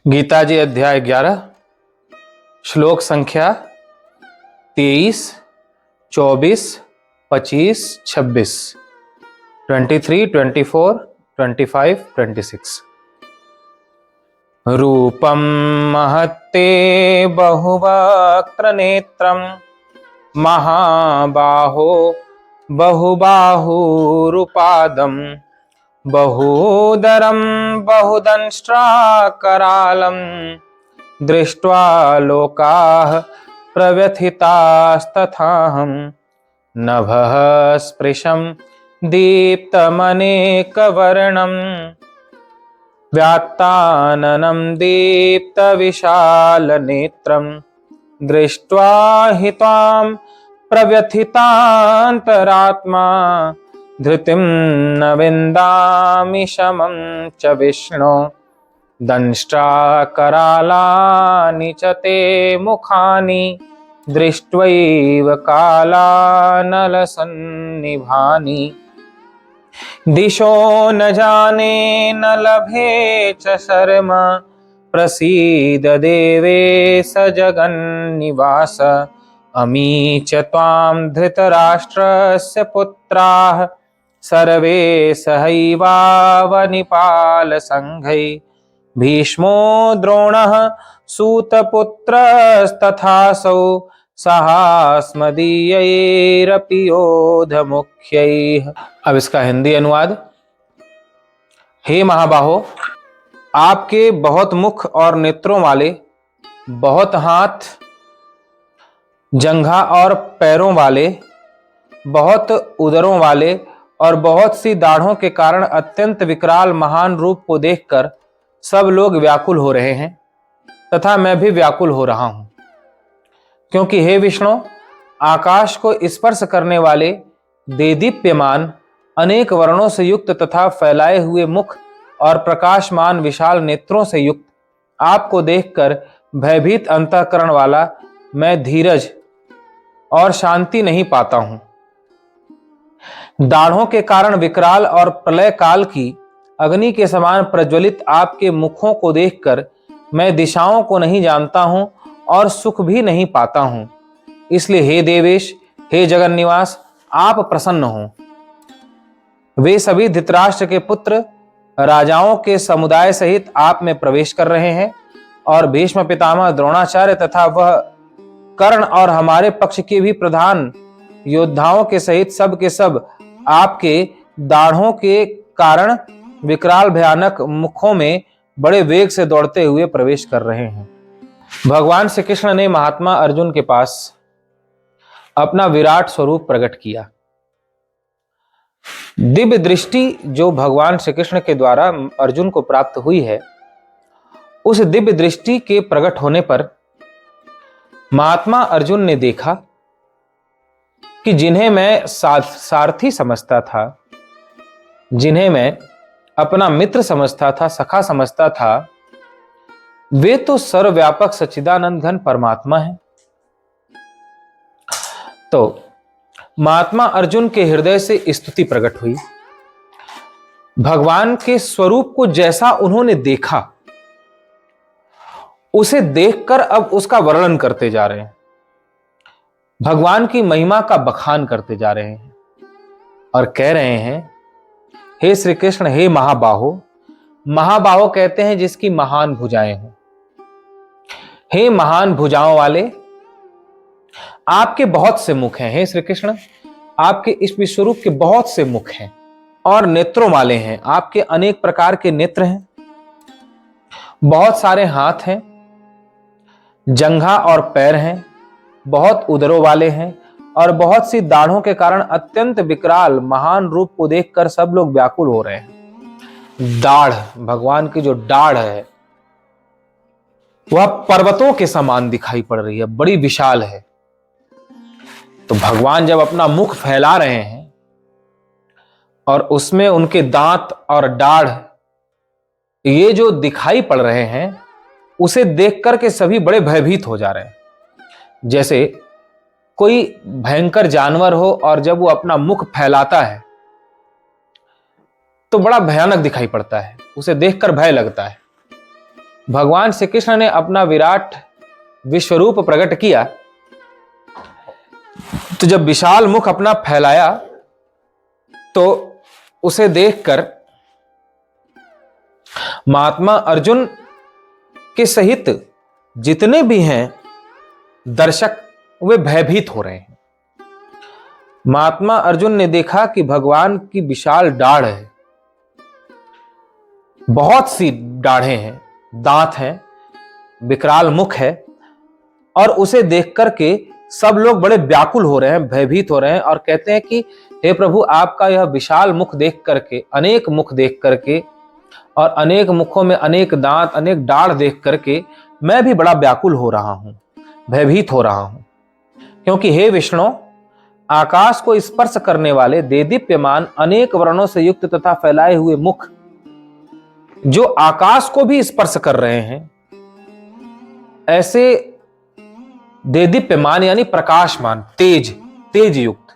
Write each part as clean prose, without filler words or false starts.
गीता जी अध्याय 11 श्लोक संख्या 23, 24, 25, 26, 23, 24, 25, 26। रूपम महत्ते बहुवक्त्र नेत्रम महाबाहो बहुबाहुरुपादम बहूदरं बहुदंष्ट्राकरालं दृष्ट्वा लोकाः प्रव्यथितास्तथाहं नभः स्पृशं दीप्तमनेकवर्णं व्यात्ताननं दीप्तविशालनेत्रं दृष्ट्वा हि त्वां प्रव्यथितान्तरात्मा धृतिं न विन्दामि शमं च विष्णो दंष्ट्राकरालानि च ते मुखानि दृष्ट्वैव कालानलसन्निभानि दिशो न जाने न लभे च शर्म प्रसीद देवेश जगन्निवास अमी च त्वां धृतराष्ट्रस्य पुत्राः सर्वे सहैवावनिपालसङ्घै भीष्मो द्रोणः सूतपुत्रस्तथासौ सहास्मदीयैरपि योधमुख्यैः। अब इसका हिंदी अनुवाद। हे महाबाहो, आपके बहुत मुख और नेत्रों वाले, बहुत हाथ, जंघा और पैरों वाले, बहुत उदरों वाले और बहुत सी दाढ़ों के कारण अत्यंत विकराल महान रूप को देखकर सब लोग व्याकुल हो रहे हैं तथा मैं भी व्याकुल हो रहा हूं, क्योंकि हे विष्णु, आकाश को स्पर्श करने वाले देदीप्यमान अनेक वर्णों से युक्त तथा फैलाए हुए मुख और प्रकाशमान विशाल नेत्रों से युक्त आपको देखकर भयभीत अंतःकरण वाला मैं धीरज और शांति नहीं पाता हूं। दाढ़ों के कारण विकराल और प्रलय काल की अग्नि के समान प्रज्वलित आपके मुखों को देखकर मैं दिशाओं को नहीं जानता हूं और सुख भी नहीं पाता हूं। इसलिए हे देवेश, हे जगन्निवास, आप प्रसन्न हो। वे सभी धृतराष्ट्र के पुत्र राजाओं के समुदाय सहित आप में प्रवेश कर रहे हैं और भीष्म पितामह द्रोणाचार्य तथा वह कर्ण और हमारे पक्ष के भी प्रधान योद्धाओं के सहित सब के सब आपके दाढ़ों के कारण विकराल भयानक मुखों में बड़े वेग से दौड़ते हुए प्रवेश कर रहे हैं। भगवान श्री कृष्ण ने महात्मा अर्जुन के पास अपना विराट स्वरूप प्रकट किया। दिव्य दृष्टि जो भगवान श्री कृष्ण के द्वारा अर्जुन को प्राप्त हुई है, उस दिव्य दृष्टि के प्रकट होने पर महात्मा अर्जुन ने देखा कि जिन्हें मैं सारथी समझता था, जिन्हें मैं अपना मित्र समझता था, सखा समझता था, वे तो सर्वव्यापक सच्चिदानंद घन परमात्मा हैं। तो महात्मा अर्जुन के हृदय से स्तुति प्रकट हुई। भगवान के स्वरूप को जैसा उन्होंने देखा, उसे देखकर अब उसका वर्णन करते जा रहे हैं, भगवान की महिमा का बखान करते जा रहे हैं और कह रहे हैं, हे श्री कृष्ण, हे महाबाहो। महाबाहो कहते हैं जिसकी महान भुजाएं हों। हे महान भुजाओं वाले, आपके बहुत से मुख हैं। हे श्री कृष्ण, आपके इस विश्वरूप के बहुत से मुख हैं और नेत्रों वाले हैं। आपके अनेक प्रकार के नेत्र हैं, बहुत सारे हाथ हैं, जंघा और पैर हैं, बहुत उदरों वाले हैं और बहुत सी दाढ़ों के कारण अत्यंत विकराल महान रूप को देखकर सब लोग व्याकुल हो रहे हैं। दाढ़, भगवान की जो दाढ़ है वह पर्वतों के समान दिखाई पड़ रही है, बड़ी विशाल है। तो भगवान जब अपना मुख फैला रहे हैं और उसमें उनके दांत और दाढ़ ये जो दिखाई पड़ रहे हैं, उसे देख करके सभी बड़े भयभीत हो जा रहे हैं। जैसे कोई भयंकर जानवर हो और जब वो अपना मुख फैलाता है तो बड़ा भयानक दिखाई पड़ता है, उसे देखकर भय लगता है। भगवान श्री कृष्ण ने अपना विराट विश्वरूप प्रकट किया, तो जब विशाल मुख अपना फैलाया तो उसे देखकर महात्मा अर्जुन के सहित जितने भी हैं दर्शक वे भयभीत हो रहे हैं। महात्मा अर्जुन ने देखा कि भगवान की विशाल दाढ़ है, बहुत सी दाढ़ें हैं, दांत हैं, विकराल मुख है, और उसे देख करके सब लोग बड़े व्याकुल हो रहे हैं, भयभीत हो रहे हैं और कहते हैं कि हे प्रभु, आपका यह विशाल मुख देख करके, अनेक मुख देख करके और अनेक मुखों में अनेक दांत, अनेक दाढ़ देख करके मैं भी बड़ा व्याकुल हो रहा हूं, भयभीत हो रहा हूं। क्योंकि हे विष्णु, आकाश को स्पर्श करने वाले देदीप्यमान अनेक वर्णों से युक्त तथा फैलाए हुए मुख जो आकाश को भी स्पर्श कर रहे हैं, ऐसे देदीप्यमान यानी प्रकाशमान, तेज युक्त,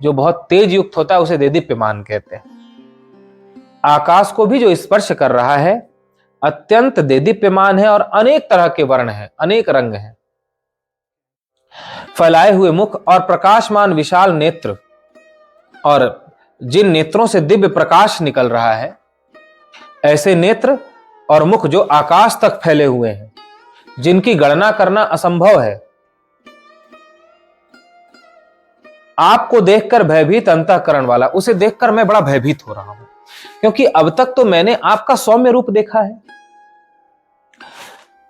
जो बहुत तेज युक्त होता है उसे देदीप्यमान कहते हैं। आकाश को भी जो स्पर्श कर रहा है अत्यंत देदीप्यमान है और अनेक तरह के वर्ण हैं, अनेक रंग हैं, फैलाए हुए मुख और प्रकाशमान विशाल नेत्र, और जिन नेत्रों से दिव्य प्रकाश निकल रहा है, ऐसे नेत्र और मुख जो आकाश तक फैले हुए हैं, जिनकी गणना करना असंभव है। आपको देखकर भयभीत अंतःकरण वाला, उसे देखकर मैं बड़ा भयभीत हो रहा हूं, क्योंकि अब तक तो मैंने आपका सौम्य रूप देखा है,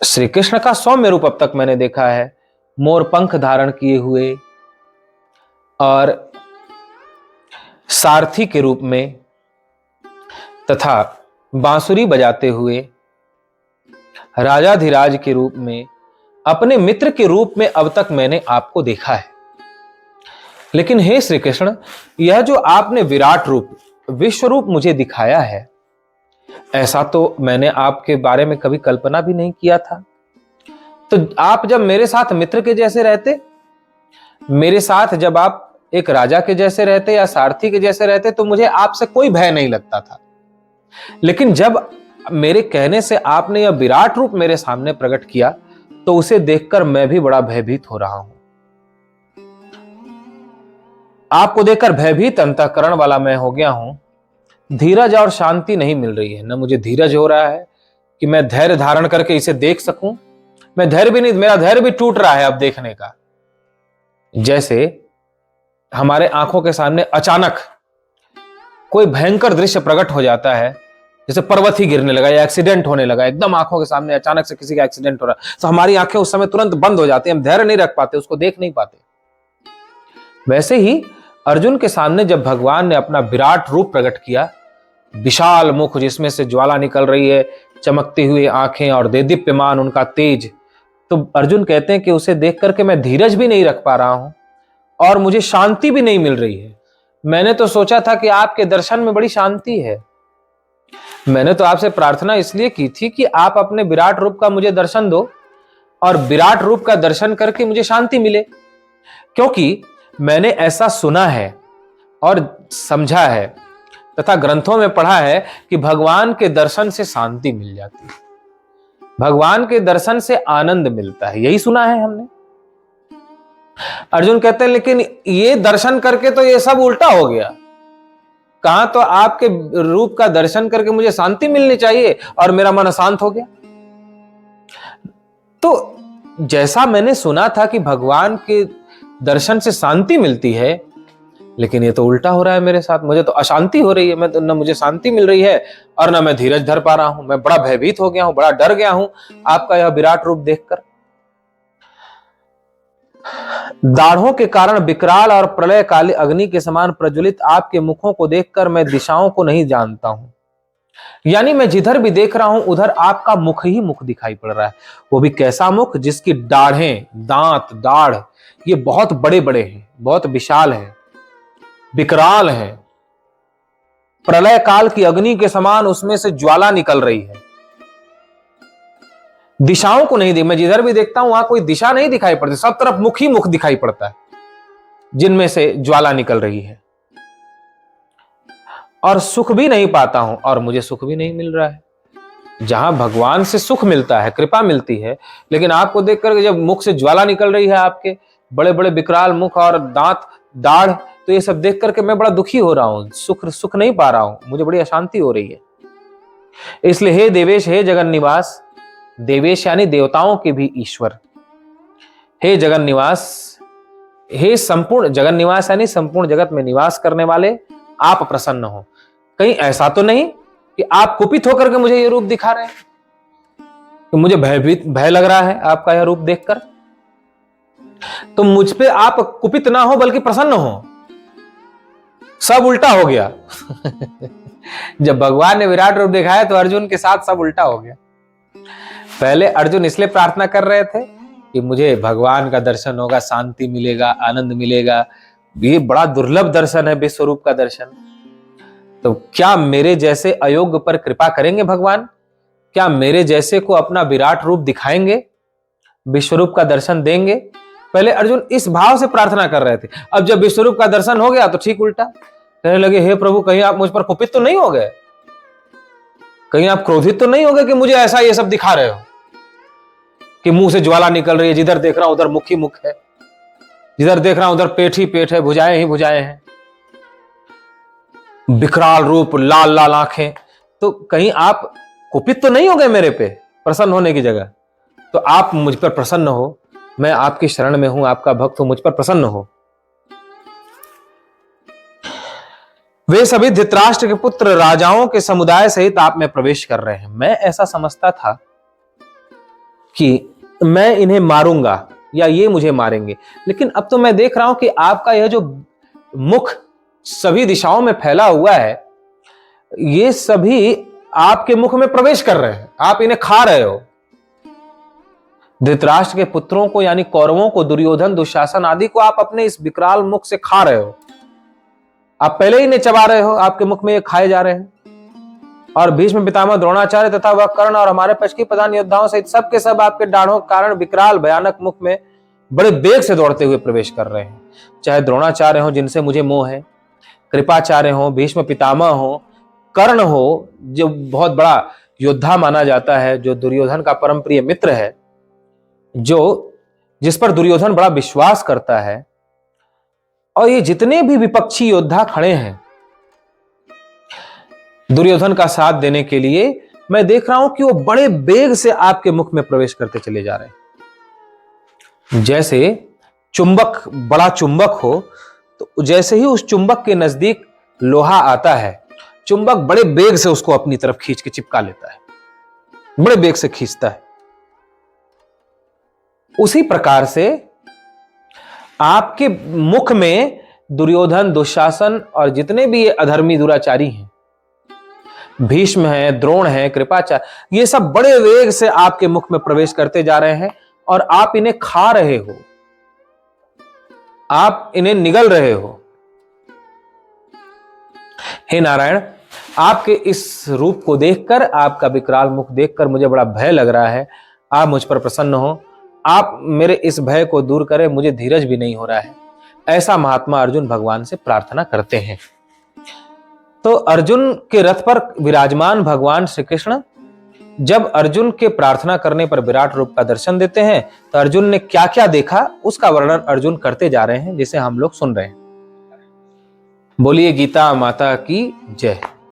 श्री कृष्ण का सौम्य रूप अब तक मैंने देखा है, मोर पंख धारण किए हुए और सारथी के रूप में तथा बांसुरी बजाते हुए राजाधिराज के रूप में, अपने मित्र के रूप में अब तक मैंने आपको देखा है। लेकिन हे श्री कृष्ण, यह जो आपने विराट रूप, विश्व रूप मुझे दिखाया है, ऐसा तो मैंने आपके बारे में कभी कल्पना भी नहीं किया था। तो आप जब मेरे साथ मित्र के जैसे रहते, मेरे साथ जब आप एक राजा के जैसे रहते या सारथी के जैसे रहते, तो मुझे आपसे कोई भय नहीं लगता था। लेकिन जब मेरे कहने से आपने यह विराट रूप मेरे सामने प्रकट किया, तो उसे देखकर मैं भी बड़ा भयभीत हो रहा हूं। आपको देखकर भयभीत अंतःकरण वाला मैं हो गया हूं। धीरज और शांति नहीं मिल रही है, न मुझे धीरज हो रहा है कि मैं धैर्य धारण करके इसे देख सकूं। मैं धैर्य भी नहीं, मेरा धैर्य भी टूट रहा है अब देखने का। जैसे हमारे आंखों के सामने अचानक कोई भयंकर दृश्य प्रकट हो जाता है, जैसे पर्वत ही गिरने लगा या एक्सीडेंट होने लगा, एकदम आंखों के सामने अचानक से किसी का एक्सीडेंट हो रहा है, तो हमारी आंखें उस समय तुरंत बंद हो जाती हैं, हम धैर्य नहीं रख पाते, उसको देख नहीं पाते। वैसे ही अर्जुन के सामने जब भगवान ने अपना विराट रूप प्रकट किया, विशाल मुख जिसमें से ज्वाला निकल रही है, चमकती हुई आंखें और देदीप्यमान उनका तेज, तो अर्जुन कहते हैं कि उसे देख करके मैं धीरज भी नहीं रख पा रहा हूं और मुझे शांति भी नहीं मिल रही है। मैंने तो सोचा था कि आपके दर्शन में बड़ी शांति है। मैंने तो आपसे प्रार्थना इसलिए की थी कि आप अपने विराट रूप का मुझे दर्शन दो और विराट रूप का दर्शन करके मुझे शांति मिले, क्योंकि मैंने ऐसा सुना है और समझा है तथा ग्रंथों में पढ़ा है कि भगवान के दर्शन से शांति मिल जाती है, भगवान के दर्शन से आनंद मिलता है, यही सुना है हमने। अर्जुन कहते हैं लेकिन ये दर्शन करके तो ये सब उल्टा हो गया। कहां तो आपके रूप का दर्शन करके मुझे शांति मिलनी चाहिए और मेरा मन अशांत हो गया। तो जैसा मैंने सुना था कि भगवान के दर्शन से शांति मिलती है, लेकिन ये तो उल्टा हो रहा है मेरे साथ। मुझे तो अशांति हो रही है, मैं तो न मुझे शांति मिल रही है और न मैं धीरज धर पा रहा हूं। मैं बड़ा भयभीत हो गया हूं, बड़ा डर गया हूं आपका यह विराट रूप देखकर। दाढ़ों के कारण विकराल और प्रलयकाली अग्नि के समान प्रज्वलित आपके मुखों को देखकर मैं दिशाओं को नहीं जानता हूं। यानी मैं जिधर भी देख रहा हूं उधर आपका मुख ही मुख दिखाई पड़ रहा है। वो भी कैसा मुख, जिसकी दाढ़ें, दांत, दाढ़ ये बहुत बड़े बड़े हैं, बहुत विशाल हैं, विकराल हैं, प्रलय काल की अग्नि के समान उसमें से ज्वाला निकल रही है। दिशाओं को नहीं, मैं जिधर भी देखता हूं वहां कोई दिशा नहीं दिखाई पड़ती, सब तरफ मुख ही मुख दिखाई पड़ता है जिनमें से ज्वाला निकल रही है। और सुख भी नहीं पाता हूं और मुझे सुख भी नहीं मिल रहा है। जहां भगवान से सुख मिलता है, कृपा मिलती है, लेकिन आपको देखकर जब मुख से ज्वाला निकल रही है, आपके बड़े बड़े विकराल मुख और दांत, दाढ़, तो ये सब देख करके मैं बड़ा दुखी हो रहा हूं, सुख नहीं पा रहा हूं, मुझे बड़ी अशांति हो रही है। इसलिए हे देवेश, हे जगन निवास, देवेश यानी देवताओं के भी ईश्वर, हे जगन निवास, हे संपूर्ण जगन निवास यानी संपूर्ण जगत में निवास करने वाले, आप प्रसन्न हो। कहीं ऐसा तो नहीं कि आप कुपित होकर के मुझे ये रूप दिखा रहे हैं, तो मुझे भय लग रहा है आपका यह रूप देखकर। तो मुझ पे आप कुपित ना हो बल्कि प्रसन्न हो। सब उल्टा हो गया। जब भगवान ने विराट रूप दिखाया तो अर्जुन के साथ सब उल्टा हो गया। पहले अर्जुन इसलिए प्रार्थना कर रहे थे कि मुझे भगवान का दर्शन होगा, शांति मिलेगा, आनंद मिलेगा, ये बड़ा दुर्लभ दर्शन है विश्वरूप का दर्शन। तो क्या मेरे जैसे अयोग्य पर कृपा करेंगे भगवान? क्या मेरे जैसे को अपना विराट रूप दिखाएंगे, विश्वरूप का दर्शन देंगे? पहले अर्जुन इस भाव से प्रार्थना कर रहे थे। अब जब विश्वरूप का दर्शन हो गया तो ठीक उल्टा कहने लगे, हे प्रभु, कहीं आप मुझ पर कुपित तो नहीं हो गए, कहीं आप क्रोधित तो नहीं हो गए कि मुझे ऐसा ये सब दिखा रहे हो कि मुंह से ज्वाला निकल रही है, जिधर देख रहा हूं उधर मुख ही मुख है, जिधर देख रहा हूं उधर पेट ही पेट है, भुजाएं ही भुजाएं हैं, विकराल रूप, लाल लाल आंखें, तो कहीं आप कुपित तो नहीं हो गए मेरे पे प्रसन्न होने की जगह? तो आप मुझ पर प्रसन्न हो, मैं आपकी शरण में हूं, आपका भक्त हूं, मुझ पर प्रसन्न हो। वे सभी धृतराष्ट्र के पुत्र राजाओं के समुदाय सहित आप में प्रवेश कर रहे हैं। मैं ऐसा समझता था कि मैं इन्हें मारूंगा या ये मुझे मारेंगे, लेकिन अब तो मैं देख रहा हूं कि आपका यह जो मुख सभी दिशाओं में फैला हुआ है, ये सभी आपके मुख में प्रवेश कर रहे हैं, आप इन्हें खा रहे हो। धृतराष्ट्र के पुत्रों को यानी कौरवों को, दुर्योधन, दुशासन आदि को आप अपने इस विकराल मुख से खा रहे हो। आप पहले ही इन्हें चबा रहे हो, आपके मुख में ये खाए जा रहे हैं। और भीष्म पितामह, द्रोणाचार्य तथा वह कर्ण और हमारे पक्ष की प्रधान योद्धाओं सहित सब के सब आपके डाढ़ों के कारण विकराल भयानक मुख में बड़े वेग से दौड़ते हुए प्रवेश कर रहे हैं। चाहे द्रोणाचार्य हो जिनसे मुझे मोह है, कृपाचार्य हो, भीष्म पितामह हो, कर्ण हो जो बहुत बड़ा योद्धा माना जाता है, जो दुर्योधन का परम प्रिय मित्र है, जिस पर दुर्योधन बड़ा विश्वास करता है, और ये जितने भी विपक्षी योद्धा खड़े हैं दुर्योधन का साथ देने के लिए, मैं देख रहा हूं कि वो बड़े वेग से आपके मुख में प्रवेश करते चले जा रहे हैं। जैसे चुंबक, बड़ा चुंबक हो, तो जैसे ही उस चुंबक के नजदीक लोहा आता है, चुंबक बड़े वेग से उसको अपनी तरफ खींच के चिपका लेता है, बड़े वेग से खींचता है। उसी प्रकार से आपके मुख में दुर्योधन, दुशासन और जितने भी ये अधर्मी दुराचारी हैं, भीष्म हैं, द्रोण हैं, कृपाचार्य, ये सब बड़े वेग से आपके मुख में प्रवेश करते जा रहे हैं और आप इन्हें खा रहे हो, आप इन्हें निगल रहे हो। हे नारायण, आपके इस रूप को देखकर, आपका विकराल मुख देखकर मुझे बड़ा भय लग रहा है। आप मुझ पर प्रसन्न हो, आप मेरे इस भय को दूर करें, मुझे धीरज भी नहीं हो रहा है। ऐसा महात्मा अर्जुन भगवान से प्रार्थना करते हैं। तो अर्जुन के रथ पर विराजमान भगवान श्री कृष्ण जब अर्जुन के प्रार्थना करने पर विराट रूप का दर्शन देते हैं, तो अर्जुन ने क्या क्या देखा उसका वर्णन अर्जुन करते जा रहे हैं, जिसे हम लोग सुन रहे हैं। बोलिए गीता माता की जय।